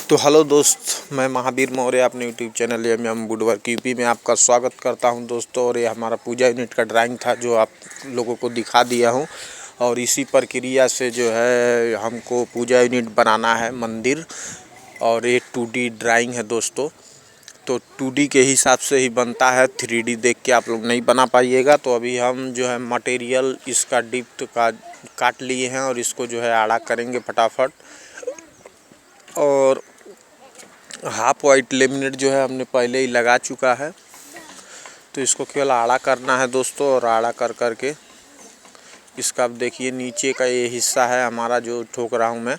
तो हेलो दोस्त, मैं महावीर मौर्य अपने YouTube channel M woodwork UP में आपका स्वागत करता हूं दोस्तों। और ये हमारा पूजा यूनिट का ड्राइंग था जो आप लोगों को दिखा दिया हूं। और इसी प्रक्रिया से जो है हमको पूजा यूनिट बनाना है मंदिर। और ये 2D ड्राइंग है दोस्तों, तो 2D के हिसाब से ही बनता है। 3D देख के आप लोग नहीं बना पाइएगा। तो अभी हम जो है मटेरियल इसका डिप्थ का काट लिए हैं और इसको जो है आड़ा करेंगे फटाफट। और हाफ वाइट लेमिनेट जो है हमने पहले ही लगा चुका है, तो इसको केवल आड़ा करना है दोस्तों। और आड़ा कर करके इसका अब देखिए नीचे का ये हिस्सा है हमारा जो ठोक रहा हूँ मैं,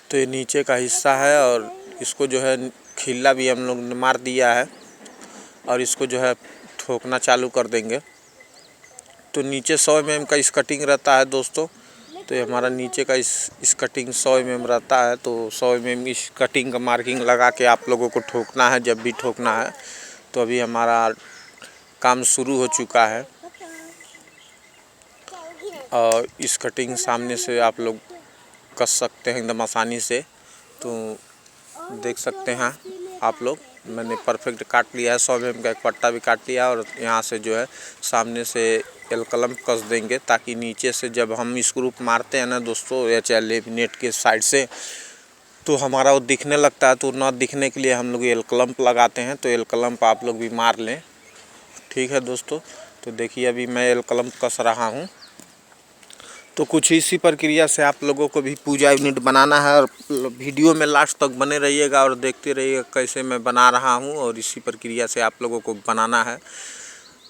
तो ये नीचे का हिस्सा है। और इसको जो है खिल्ला भी हम लोग ने मार दिया है और इसको जो है ठोकना चालू कर देंगे। तो नीचे 100 mm का इस कटिंग रहता है दोस्तों। तो ये हमारा नीचे का इस कटिंग 100 mm रहता है। तो 100 mm इस कटिंग का मार्किंग लगा के आप लोगों को ठोकना है जब भी ठोकना है। तो अभी हमारा काम शुरू हो चुका है और इस कटिंग सामने से आप लोग कस सकते हैं एकदम आसानी से। तो देख सकते हैं आप लोग, मैंने परफेक्ट काट लिया है। 100 mm का एक पट्टा भी काट लिया और यहाँ से जो है सामने से एल कलम कस देंगे, ताकि नीचे से जब हम स्क्रू मारते हैं ना दोस्तों, या चाहे लेमिनेट के साइड से, तो हमारा वो दिखने लगता है। तो ना दिखने के लिए हम लोग एल कलम्प लगाते हैं। तो एल कलम्प आप लोग भी मार लें, ठीक है दोस्तों। तो देखिए अभी मैं एल कलम्प कस रहा हूँ। तो कुछ इसी प्रक्रिया से आप लोगों को भी पूजा यूनिट बनाना है। और वीडियो में लास्ट तक बने रहिएगा और देखते रहिएगा कैसे मैं बना रहा हूँ। और इसी प्रक्रिया से आप लोगों को बनाना है।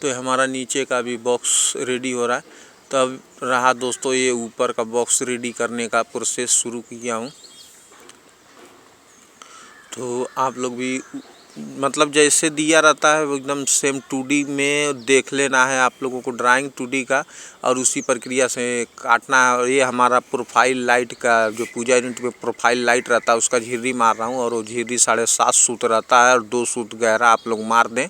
तो हमारा नीचे का भी बॉक्स रेडी हो रहा है। तब रहा दोस्तों ये ऊपर का बॉक्स रेडी करने का प्रोसेस शुरू किया हूँ। तो आप लोग भी मतलब जैसे दिया रहता है वो एकदम सेम 2D में देख लेना है आप लोगों को, ड्राइंग 2D का, और उसी प्रक्रिया से काटना है। और ये हमारा प्रोफाइल लाइट का जो पूजा यूनिट में प्रोफाइल लाइट रहता है उसका झिर्री मार रहा हूँ। और वो झिर्री 7.5 सूत रहता है और 2 सूत गहरा आप लोग मार दें,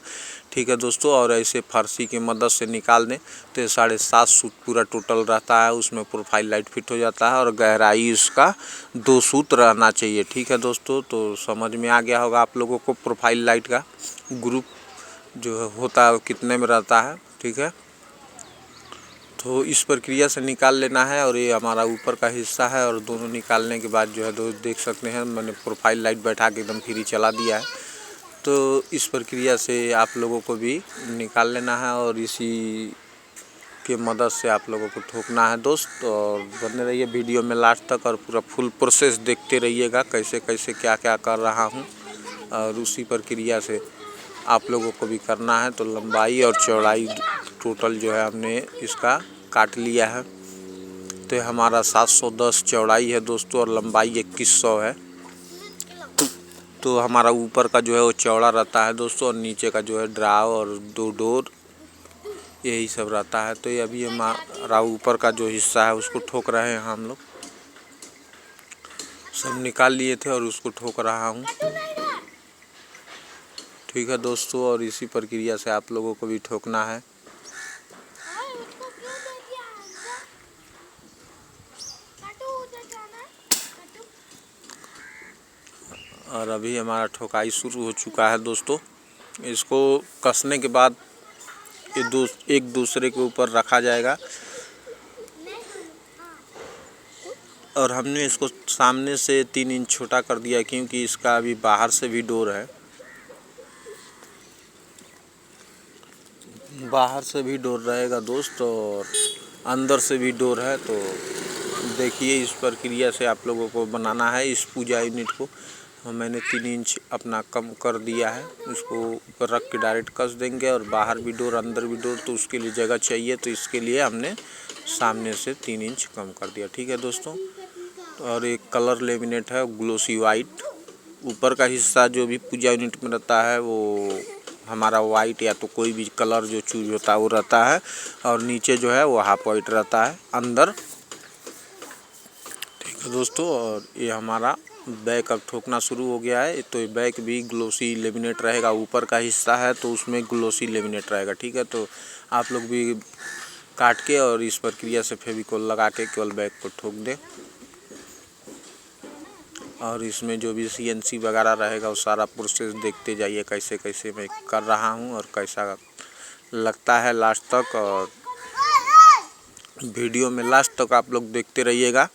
ठीक है दोस्तों। और ऐसे फरसी की मदद से निकाल दें तो 7.5 सूत पूरा टोटल रहता है, उसमें प्रोफाइल लाइट फिट हो जाता है। और गहराई इसका 2 सूत रहना चाहिए, ठीक है दोस्तों। तो समझ में आ गया होगा आप लोगों को प्रोफाइल लाइट का ग्रुप जो होता है कितने में रहता है, ठीक है। तो इस प्रक्रिया से निकाल लेना है। और ये हमारा ऊपर का हिस्सा है। और दोनों निकालने के बाद जो है देख सकते हैं मैंने प्रोफाइल लाइट बैठा के एकदम फ्री चला दिया है। तो इस प्रक्रिया से आप लोगों को भी निकाल लेना है और इसी के मदद से आप लोगों को ठोकना है दोस्त। और बने रहिए वीडियो में लास्ट तक और पूरा फुल प्रोसेस देखते रहिएगा कैसे कैसे क्या क्या कर रहा हूँ। और उसी प्रक्रिया से आप लोगों को भी करना है। तो लंबाई और चौड़ाई टोटल जो है हमने इसका काट लिया है। तो हमारा 710 चौड़ाई है दोस्तों और लंबाई 2100 है। तो हमारा ऊपर का जो है वो चौड़ा रहता है दोस्तों, और नीचे का जो है ड्राव और 2 डोर यही सब रहता है। तो ये अभी हमारा ऊपर का जो हिस्सा है उसको ठोक रहे हैं हम लोग, सब निकाल लिए थे और उसको ठोक रहा हूँ, ठीक है दोस्तों। और इसी प्रक्रिया से आप लोगों को भी ठोकना है। और अभी हमारा ठोकाई शुरू हो चुका है दोस्तों। इसको कसने के बाद ये एक दूसरे के ऊपर रखा जाएगा। और हमने इसको सामने से 3 इंच छोटा कर दिया क्योंकि इसका अभी बाहर से भी डोर है, बाहर से भी डोर रहेगा दोस्त और अंदर से भी डोर है। तो देखिए इस प्रक्रिया से आप लोगों को बनाना है इस पूजा यूनिट को। मैंने 3 इंच अपना कम कर दिया है, इसको ऊपर रख के डायरेक्ट कस देंगे। और बाहर भी डोर अंदर भी डोर, तो उसके लिए जगह चाहिए, तो इसके लिए हमने सामने से 3 इंच कम कर दिया, ठीक है दोस्तों। और एक कलर लेमिनेट है ग्लोसी वाइट। ऊपर का हिस्सा जो भी पूजा यूनिट में रहता है वो हमारा वाइट या तो कोई भी कलर जो चूज होता है वो रहता है। और नीचे जो है वो हाफ वाइट रहता है अंदर, ठीक है दोस्तों। और ये हमारा बैक अब ठोकना शुरू हो गया है। तो बैक भी ग्लोसी लेमिनेट रहेगा, ऊपर का हिस्सा है तो उसमें ग्लोसी लेमिनेट रहेगा, ठीक है। तो आप लोग भी काट के और इस प्रक्रिया से फेविकोल लगा के केवल बैक को ठोक दें। और इसमें जो भी CNC वगैरह रहेगा वो सारा प्रोसेस देखते जाइए कैसे कैसे मैं कर रहा हूँ और कैसा लगता है लास्ट तक। और वीडियो में लास्ट तक आप लोग देखते रहिएगा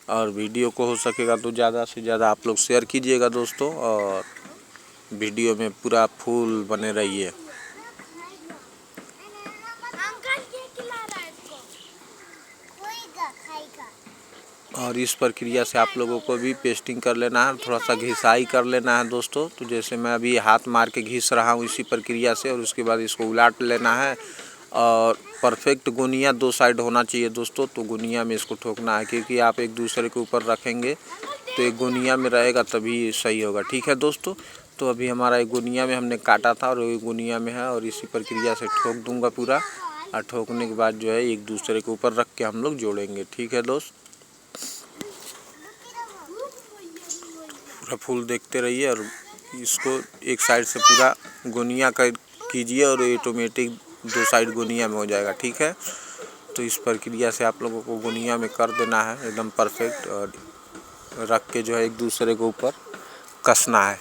और वीडियो को हो सकेगा तो ज़्यादा से ज़्यादा आप लोग शेयर कीजिएगा दोस्तों, और वीडियो में पूरा फुल बने रहिए। और इस प्रक्रिया से आप लोगों को भी पेस्टिंग कर लेना है, थोड़ा सा घिसाई कर लेना है दोस्तों। तो जैसे मैं अभी हाथ मार के घिस रहा हूँ इसी प्रक्रिया से, और उसके बाद इसको उलट लेना है। और परफेक्ट गुनिया 2 साइड होना चाहिए दोस्तों। तो गुनिया में इसको ठोकना है, क्योंकि आप एक दूसरे के ऊपर रखेंगे तो एक गुनिया में रहेगा तभी सही होगा। ठीक है दोस्तों, तो अभी हमारा एक गुनिया में हमने काटा था और एक गुनिया में है, और इसी प्रक्रिया से ठोक दूंगा पूरा। और ठोकने के बाद जो है एक दूसरे के ऊपर रख के हम लोग जोड़ेंगे। ठीक है दोस्त, पूरा फुल देखते रहिए और इसको एक साइड से पूरा गुनिया कर कीजिए और ऑटोमेटिक 2 साइड गुनिया में हो जाएगा। ठीक है, तो इस प्रक्रिया से आप लोगों को गुनिया में कर देना है एकदम परफेक्ट, और रख के जो है एक दूसरे के ऊपर कसना है।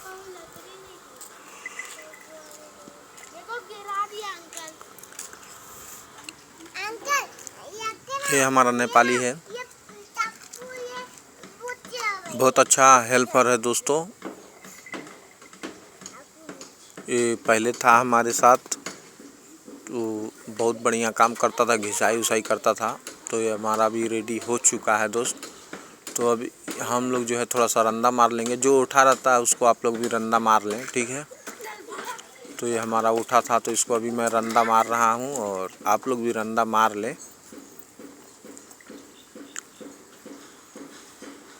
ये हमारा नेपाली है, बहुत अच्छा हेल्पर है दोस्तों। ये पहले था हमारे साथ, तो बहुत बढ़िया काम करता था, घिसाई उसाई करता था। तो ये हमारा भी रेडी हो चुका है दोस्त। तो अभी हम लोग जो है थोड़ा सा रंदा मार लेंगे, जो उठा रहता है उसको आप लोग भी रंदा मार लें। ठीक है, तो ये हमारा उठा था तो इसको अभी मैं रंदा मार रहा हूँ, और आप लोग भी रंदा मार लें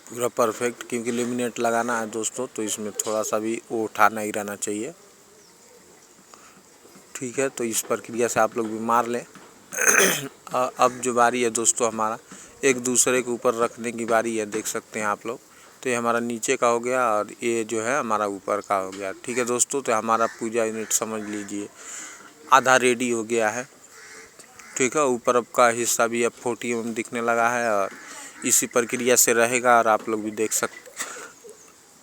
पूरा परफेक्ट, क्योंकि लेमिनेट लगाना है दोस्तों। तो इसमें थोड़ा सा भी वो उठा नहीं रहना चाहिए। ठीक है, तो इस प्रक्रिया से आप लोग भी मार लें। अब जो बारी है दोस्तों हमारा एक दूसरे के ऊपर रखने की बारी है, देख सकते हैं आप लोग। तो ये हमारा नीचे का हो गया और ये जो है हमारा ऊपर का हो गया। ठीक है दोस्तों, तो हमारा पूजा यूनिट समझ लीजिए आधा रेडी हो गया है। ठीक है, ऊपर अब का हिस्सा भी अब 40 mm दिखने लगा है, और इसी प्रक्रिया से रहेगा। और आप लोग भी देख सकते,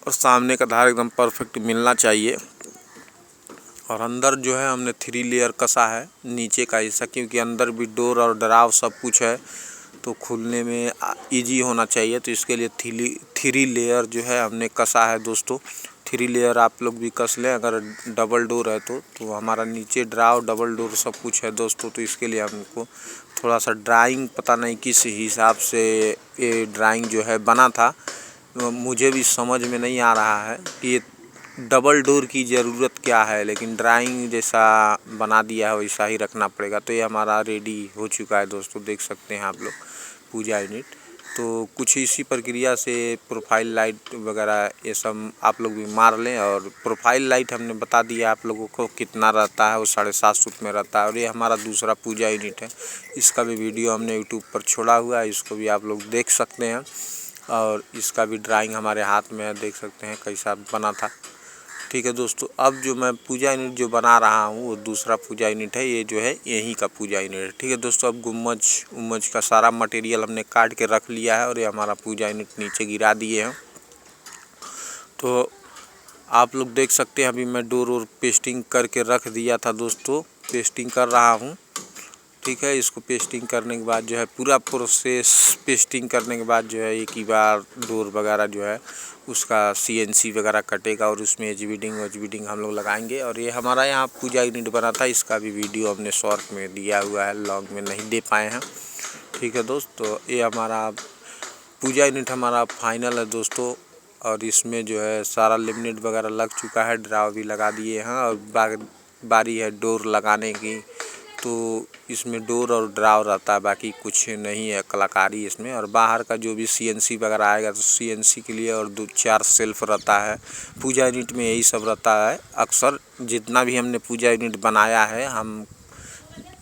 और सामने का धार एकदम परफेक्ट मिलना चाहिए। और अंदर जो है हमने 3 लेयर कसा है नीचे का हिस्सा, क्योंकि अंदर भी डोर और डराव सब कुछ है, तो खुलने में इजी होना चाहिए। तो इसके लिए 3 लेयर जो है हमने कसा है दोस्तों। 3 लेयर आप लोग भी कस लें अगर डबल डोर है तो हमारा नीचे ड्राव डबल डोर सब कुछ है दोस्तों। तो इसके लिए हमको थोड़ा सा ड्राइंग पता नहीं किस हिसाब से ये ड्राइंग जो है बना था, मुझे भी समझ में नहीं आ रहा है कि ये डबल डोर की ज़रूरत क्या है, लेकिन ड्राइंग जैसा बना दिया है वैसा ही रखना पड़ेगा। तो ये हमारा रेडी हो चुका है दोस्तों, देख सकते हैं आप लोग पूजा यूनिट। तो कुछ इसी प्रक्रिया से प्रोफाइल लाइट वगैरह ये सब आप लोग भी मार लें। और प्रोफाइल लाइट हमने बता दिया आप लोगों को कितना रहता है, वो 750 में रहता है। और ये हमारा दूसरा पूजा यूनिट है, इसका भी वीडियो हमने यूट्यूब पर छोड़ा हुआ है, इसको भी आप लोग देख सकते हैं। और इसका भी ड्राइंग हमारे हाथ में है, देख सकते हैं कैसा बना था। ठीक है दोस्तों, अब जो मैं पूजा यूनिट जो बना रहा हूँ वो दूसरा पूजा यूनिट है, ये जो है यहीं का पूजा यूनिट है। ठीक है दोस्तों, अब गुम्बज का सारा मटेरियल हमने काट के रख लिया है, और ये हमारा पूजा यूनिट नीचे गिरा दिए हैं। तो आप लोग देख सकते हैं अभी मैं डोर और पेस्टिंग करके रख दिया था दोस्तों, पेस्टिंग कर रहा हूँ। ठीक है, इसको पेस्टिंग करने के बाद जो है पूरा प्रोसेस पेस्टिंग करने के बाद जो है एक ही बार डोर वगैरह जो है उसका CNC वगैरह कटेगा, और उसमें एच-बीडिंग हम लोग लगाएंगे। और ये हमारा यहाँ पूजा यूनिट बना था, इसका भी वीडियो हमने शॉर्ट में दिया हुआ है, लॉन्ग में नहीं दे पाए हैं। ठीक है दोस्त, तो ये हमारा पूजा यूनिट हमारा फाइनल है दोस्तों। और इसमें जो है सारा लेमिनेट वगैरह लग चुका है, ड्राव भी लगा दिए हैं, और बारी है डोर लगाने की। तो इसमें डोर और ड्राव रहता है, बाकी कुछ नहीं है कलाकारी इसमें। और बाहर का जो भी CNC वगैरह आएगा तो CNC के लिए और 2-4 सेल्फ रहता है। पूजा यूनिट में यही सब रहता है अक्सर, जितना भी हमने पूजा यूनिट बनाया है हम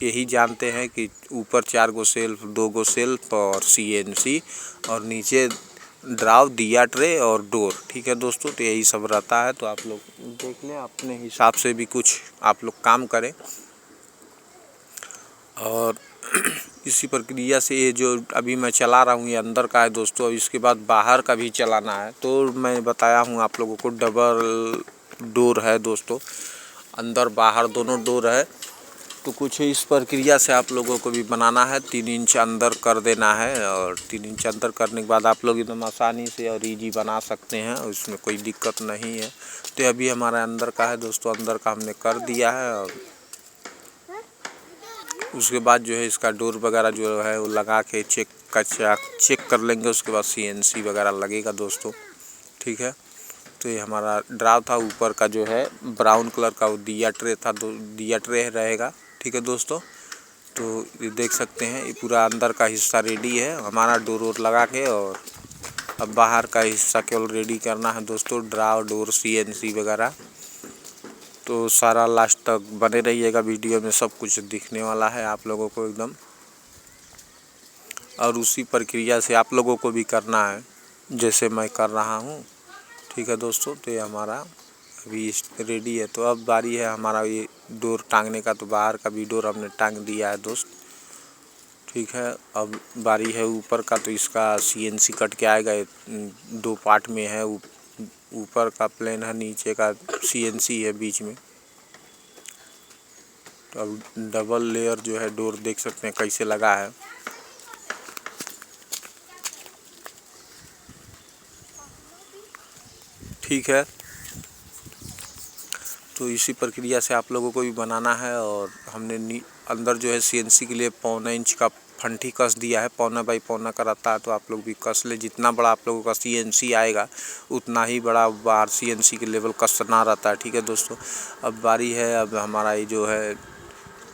यही जानते हैं कि ऊपर 4 गो सेल्फ, 2 गो सेल्फ और CNC, और नीचे ड्राव, दिया ट्रे और डोर। ठीक है दोस्तों, तो यही सब रहता है। तो आप लोग देख लें, अपने हिसाब से भी कुछ आप लोग काम करें। और इसी प्रक्रिया से ये जो अभी मैं चला रहा हूँ ये अंदर का है दोस्तों। अब इसके बाद बाहर का भी चलाना है। तो मैं बताया हूँ आप लोगों को डबल डोर है दोस्तों, अंदर बाहर दोनों डोर है। तो कुछ इस प्रक्रिया से आप लोगों को भी बनाना है। 3 इंच अंदर कर देना है और 3 इंच अंदर करने के बाद आप लोग एकदम आसानी से और ईजी बना सकते हैं, उसमें कोई दिक्कत नहीं है। तो अभी हमारा अंदर का है दोस्तों, अंदर का हमने कर दिया है और उसके बाद जो है इसका डोर वगैरह जो है वो लगा के चेक कर लेंगे। उसके बाद CNC वगैरह लगेगा दोस्तों, ठीक है। तो ये हमारा ड्राव था, ऊपर का जो है ब्राउन कलर का वो दिया ट्रे था, दिया ट्रे रहेगा, ठीक है दोस्तों। तो ये देख सकते हैं ये पूरा अंदर का हिस्सा रेडी है हमारा डोर वोर लगा के। और अब बाहर का हिस्सा केवल रेडी करना है दोस्तों, ड्राव डोर CNC वगैरह। तो सारा लास्ट तक बने रहिएगा, वीडियो में सब कुछ दिखने वाला है आप लोगों को एकदम। और उसी प्रक्रिया से आप लोगों को भी करना है जैसे मैं कर रहा हूँ, ठीक है दोस्तों। तो ये हमारा अभी रेडी है। तो अब बारी है हमारा ये डोर टांगने का। तो बाहर का भी डोर हमने टांग दिया है दोस्त, ठीक है। अब बारी है ऊपर का। तो इसका CNC कट के आएगा, 2 पार्ट में है, ऊपर का प्लेन है, नीचे का CNC है बीच में। तो अब डबल लेयर जो है डोर देख सकते हैं कैसे लगा है। ठीक है, तो इसी प्रक्रिया से आप लोगों को भी बनाना है। और हमने अंदर जो है CNC के लिए 1.25 इंच का फंटी कस दिया है, 1.25 बाई 1.25 का रहता है। तो आप लोग भी कस ले, जितना बड़ा आप लोगों का CNC आएगा उतना ही बड़ा बाहर CNC के लेवल कसना रहता है, ठीक है दोस्तों। अब बारी है, अब हमारा ये जो है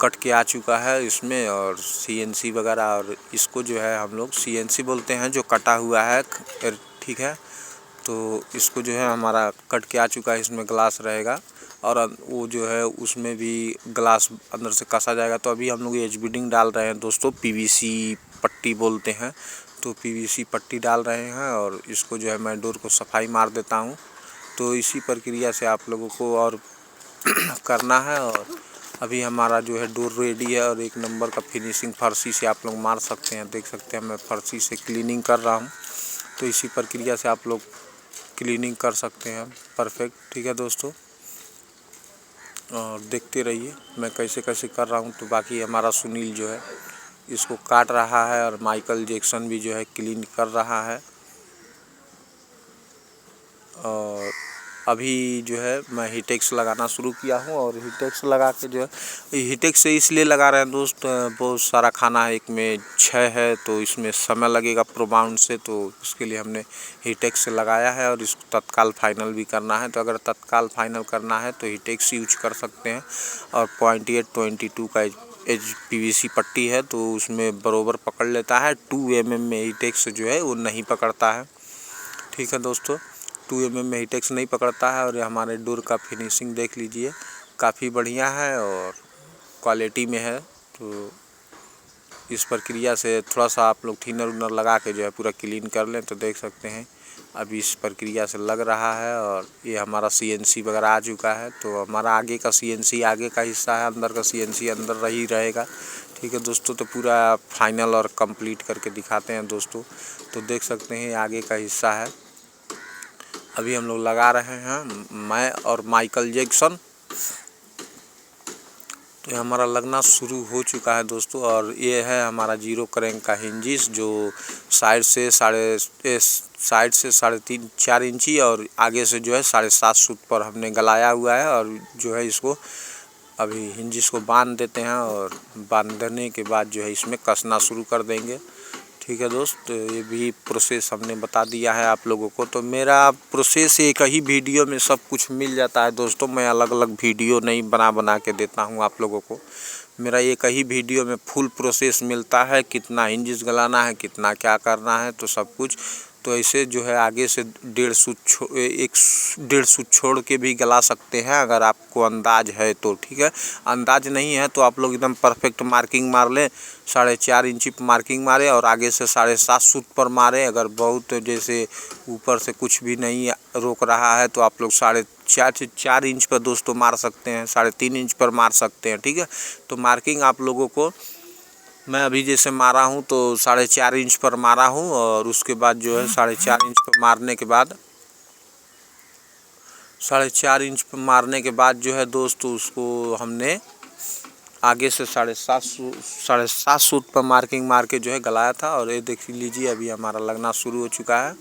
कट के आ चुका है इसमें और CNC वगैरह। और इसको जो है हम लोग CNC बोलते हैं जो कटा हुआ है, ठीक है। तो इसको जो है हमारा कट के आ चुका है, इसमें ग्लास रहेगा और वो जो है उसमें भी ग्लास अंदर से कसा जाएगा। तो अभी हम लोग एज बीडिंग डाल रहे हैं दोस्तों, PVC पट्टी बोलते हैं। तो PVC पट्टी डाल रहे हैं और इसको जो है मैं डोर को सफाई मार देता हूँ। तो इसी प्रक्रिया से आप लोगों को और करना है। और अभी हमारा जो है डोर रेडी है और 1 नंबर का फिनिशिंग फर्शी से आप लोग मार सकते हैं। देख सकते हैं मैं फर्शी से क्लीनिंग कर रहा हूँ। तो इसी प्रक्रिया से आप लोग क्लीनिंग कर सकते हैं परफेक्ट, ठीक है दोस्तों। और देखते रहिए मैं कैसे कैसे कर रहा हूँ। तो बाकी हमारा सुनील जो है इसको काट रहा है और माइकल जैक्सन भी जो है क्लीन कर रहा है। और अभी जो है मैं हीटेक्स लगाना शुरू किया हूँ। और हीटेक्स लगा के जो है, हीटेक्स से इसलिए लगा रहे हैं दोस्त, बहुत सारा खाना है, एक में 6 है तो इसमें समय लगेगा प्रोबाउंड से। तो इसके लिए हमने हीटेक्स से लगाया है और इसको तत्काल फाइनल भी करना है। तो अगर तत्काल फाइनल करना है तो हीटेक्स यूज कर सकते हैं। और 0.822 का PVC पट्टी है तो उसमें बरोबर पकड़ लेता है। 2 mm में हीटेक्स जो है वो नहीं पकड़ता है, ठीक है दोस्तों। 2 mm में हीटेक्स नहीं पकड़ता है। और हमारे डोर का फिनिशिंग देख लीजिए, काफ़ी बढ़िया है और क्वालिटी में है। तो इस प्रक्रिया से थोड़ा सा आप लोग थिनर उनर लगा के जो है पूरा क्लीन कर लें। तो देख सकते हैं अभी इस प्रक्रिया से लग रहा है। और ये हमारा CNC वगैरह आ चुका है। तो हमारा आगे का CNC आगे का हिस्सा है, अंदर का CNC अंदर ही रहेगा, ठीक है दोस्तों। तो पूरा फाइनल और कंप्लीट करके दिखाते हैं दोस्तों। तो देख सकते हैं आगे का हिस्सा है, अभी हम लोग लगा रहे हैं, मैं और माइकल जैक्सन। तो ये हमारा लगना शुरू हो चुका है दोस्तों। और ये है हमारा 0 क्रैंक का हिंजिस जो साइड से 3.5-4 इंची और आगे से जो है 7.5 फुट पर हमने गलाया हुआ है। और जो है इसको अभी हिंजिस को बांध देते हैं और बांधने के बाद जो है इसमें कसना शुरू कर देंगे, ठीक है दोस्त। तो ये भी प्रोसेस हमने बता दिया है आप लोगों को। तो मेरा प्रोसेस एक ही वीडियो में सब कुछ मिल जाता है दोस्तों। मैं अलग अलग वीडियो नहीं बना के देता हूँ आप लोगों को। मेरा एक ही वीडियो में फुल प्रोसेस मिलता है, कितना हिंजिस गलाना है, कितना क्या करना है, तो सब कुछ। तो ऐसे जो है आगे से 1.5 सूत छोड़ के भी गला सकते हैं अगर आपको अंदाज है तो, ठीक है। अंदाज नहीं है तो आप लोग एकदम परफेक्ट मार्किंग मार लें, 4.5 इंची मार्किंग मारे और आगे से 7.5 सूत पर मारे। अगर बहुत जैसे ऊपर से कुछ भी नहीं रोक रहा है तो आप लोग 4.5 इंच पर दोस्तों मार सकते हैं, 3.5 इंच पर मार सकते हैं, ठीक है। तो मार्किंग आप लोगों को मैं अभी जैसे मारा हूँ तो 4.5 इंच पर मारा हूँ, और उसके बाद जो है 4.5 इंच पर मारने के बाद 4.5 इंच पर मारने के बाद जो है दोस्तों उसको हमने आगे से 7.5 सूत पर मार्किंग मार के जो है गलाया था। और ये देख लीजिए अभी हमारा लगना शुरू हो चुका है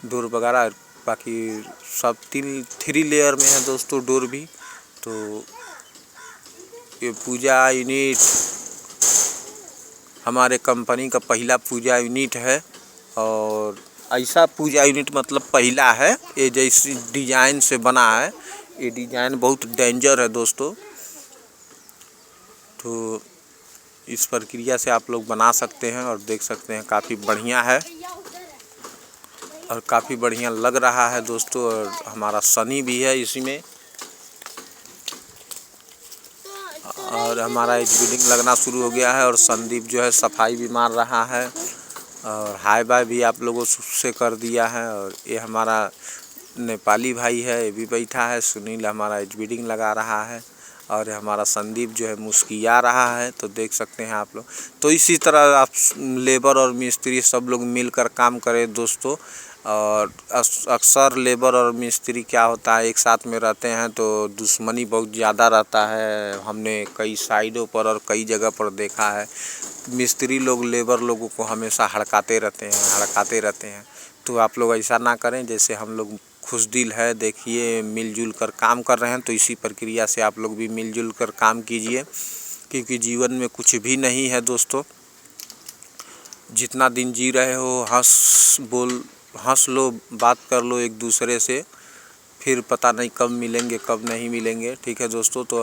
डोर वगैरह। बाकी सब 3 लेयर में है दोस्तों डोर भी। तो ये पूजा यूनिट हमारे कंपनी का पहला पूजा यूनिट है, और ऐसा पूजा यूनिट मतलब पहला है। ये जैसी डिजाइन से बना है, ये डिजाइन बहुत डेंजर है दोस्तों। तो इस प्रक्रिया से आप लोग बना सकते हैं और देख सकते हैं काफ़ी बढ़िया है और काफ़ी बढ़िया लग रहा है दोस्तों। और हमारा सनी भी है इसी में, और हमारा एक बिल्डिंग लगना शुरू हो गया है। और संदीप जो है सफाई भी मार रहा है, और हाई बाय भी आप लोगों से कर दिया है। और ये हमारा नेपाली भाई है, ये भी बैठा है। सुनील हमारा एक बिल्डिंग लगा रहा है, और हमारा संदीप जो है मुस्किया रहा है। तो देख सकते हैं आप लोग। तो इसी तरह आप लेबर और मिस्त्री सब लोग मिलकर काम करें दोस्तों। और अक्सर लेबर और मिस्त्री क्या होता है, एक साथ में रहते हैं तो दुश्मनी बहुत ज़्यादा रहता है। हमने कई साइडों पर और कई जगह पर देखा है, मिस्त्री लोग लेबर लोगों को हमेशा हड़काते रहते हैं। तो आप लोग ऐसा ना करें। जैसे हम लोग खुश दिल है, देखिए मिलजुल कर काम कर रहे हैं, तो इसी प्रक्रिया से आप लोग भी मिलजुल कर काम कीजिए, क्योंकि जीवन में कुछ भी नहीं है दोस्तों। जितना दिन जी रहे हो हंस लो, बात कर लो एक दूसरे से, फिर पता नहीं कब मिलेंगे कब नहीं मिलेंगे। ठीक है दोस्तों। तो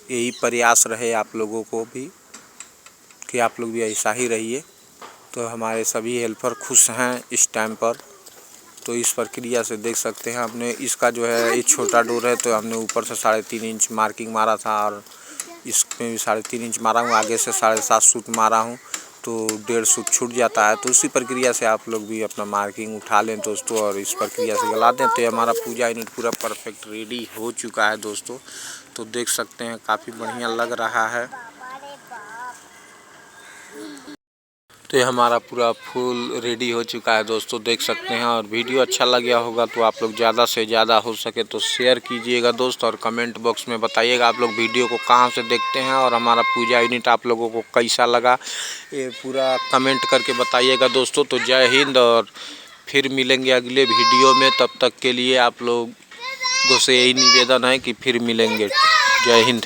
यही प्रयास रहे आप लोगों को भी कि आप लोग भी ऐसा ही रहिए। तो हमारे सभी हेल्पर खुश हैं इस टाइम पर। तो इस प्रक्रिया से देख सकते हैं हमने इसका जो है ये छोटा डोर है, तो हमने ऊपर से 3.5 इंच मार्किंग मारा था, और इसमें भी 3.5 इंच मारा हूँ। आगे से 7.5 सूत मारा हूँ, तो 1.5 सूत छूट जाता है। तो उसी प्रक्रिया से आप लोग भी अपना मार्किंग उठा लें दोस्तों, और इस प्रक्रिया से गला दें। तो ये हमारा पूजा यूनिट पूरा परफेक्ट रेडी हो चुका है दोस्तों। तो देख सकते हैं काफ़ी बढ़िया लग रहा है। तो ये हमारा पूरा फुल रेडी हो चुका है दोस्तों, देख सकते हैं। और वीडियो अच्छा लग गया होगा तो आप लोग ज़्यादा से ज़्यादा हो सके तो शेयर कीजिएगा दोस्त, और कमेंट बॉक्स में बताइएगा आप लोग वीडियो को कहाँ से देखते हैं और हमारा पूजा यूनिट आप लोगों को कैसा लगा, ये पूरा कमेंट करके बताइएगा दोस्तों। तो जय हिंद, और फिर मिलेंगे अगले वीडियो में। तब तक के लिए आप लोगों से यही निवेदन है कि फिर मिलेंगे। जय हिंद।